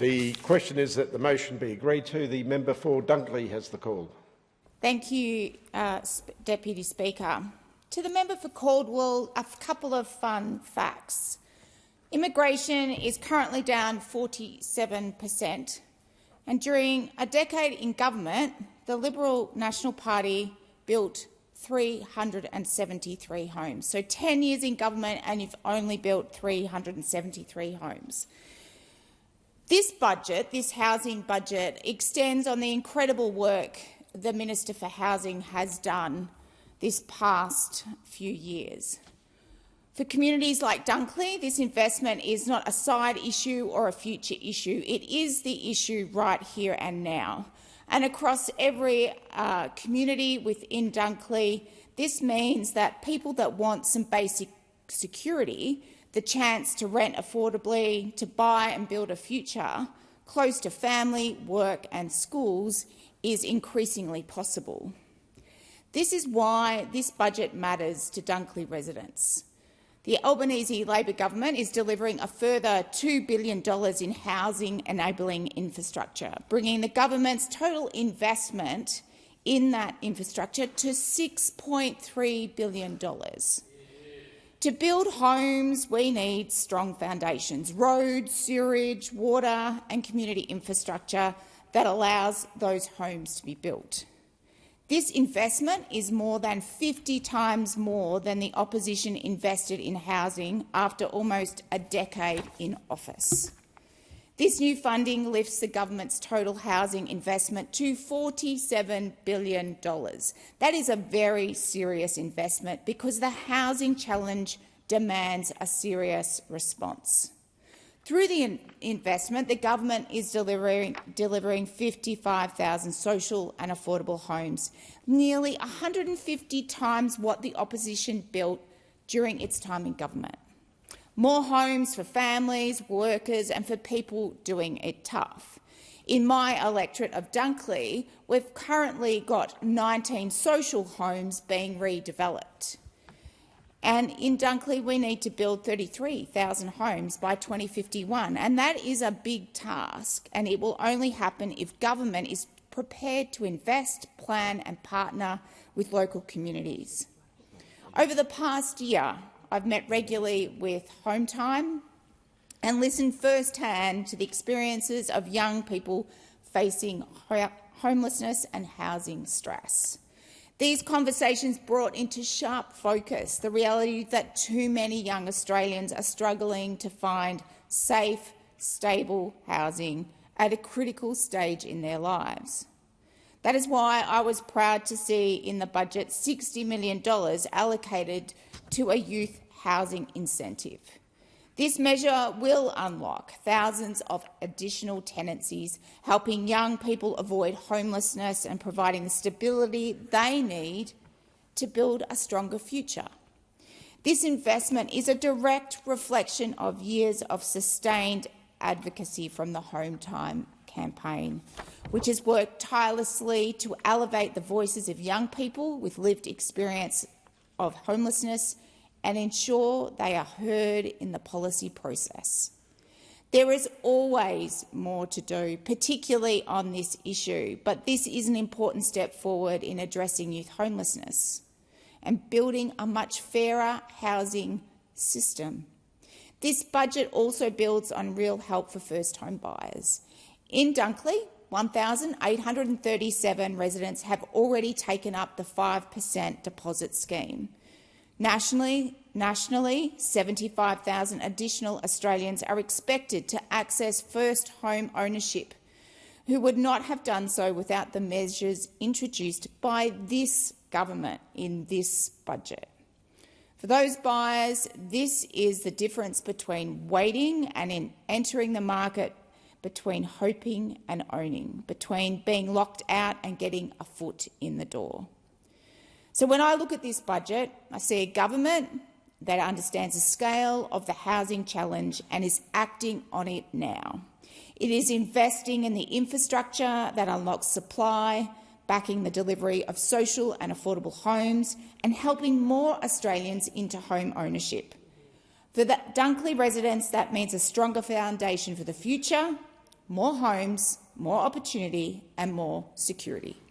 The question is that the motion be agreed to. The member for Dunkley has the call. Thank you, Deputy Speaker. To the member for Caldwell, a couple of fun facts. Immigration is currently down 47%, and during a decade in government, the Liberal National Party built 373 homes. So 10 years in government and you've only built 373 homes. This budget, this housing budget, extends on the incredible work the Minister for Housing has done this past few years. For communities like Dunkley, this investment is not a side issue or a future issue. It is the issue right here and now. And across every community within Dunkley, this means that people that want some basic security, the chance to rent affordably, to buy and build a future close to family, work and schools is increasingly possible. This is why this budget matters to Dunkley residents. The Albanese Labor Government is delivering a further $2 billion in housing-enabling infrastructure, bringing the government's total investment in that infrastructure to $6.3 billion. To build homes, we need strong foundations, roads, sewerage, water and community infrastructure that allows those homes to be built. This investment is more than 50 times more than the opposition invested in housing after almost a decade in office. This new funding lifts the government's total housing investment to $47 billion. That is a very serious investment because the housing challenge demands a serious response. Through the investment, the government is delivering 55,000 social and affordable homes, nearly 150 times what the opposition built during its time in government. More homes for families, workers and for people doing it tough. In my electorate of Dunkley, we've currently got 19 social homes being redeveloped. And in Dunkley, we need to build 33,000 homes by 2051, and that is a big task, and it will only happen if government is prepared to invest, plan and partner with local communities. Over the past year, I've met regularly with Home Time and listened firsthand to the experiences of young people facing homelessness and housing stress. These conversations brought into sharp focus the reality that too many young Australians are struggling to find safe, stable housing at a critical stage in their lives. That is why I was proud to see in the budget $60 million allocated to a youth housing incentive. This measure will unlock thousands of additional tenancies, helping young people avoid homelessness and providing the stability they need to build a stronger future. This investment is a direct reflection of years of sustained advocacy from the Home Time campaign, which has worked tirelessly to elevate the voices of young people with lived experience of homelessness and ensure they are heard in the policy process. There is always more to do, particularly on this issue, but this is an important step forward in addressing youth homelessness and building a much fairer housing system. This budget also builds on real help for first home buyers. In Dunkley, 1,837 residents have already taken up the 5% deposit scheme. Nationally, 75,000 additional Australians are expected to access first home ownership, who would not have done so without the measures introduced by this government in this budget. For those buyers, this is the difference between waiting and entering the market, between hoping and owning, between being locked out and getting a foot in the door. So when I look at this budget, I see a government that understands the scale of the housing challenge and is acting on it now. It is investing in the infrastructure that unlocks supply, backing the delivery of social and affordable homes and helping more Australians into home ownership. For the Dunkley residents, that means a stronger foundation for the future, more homes, more opportunity and more security.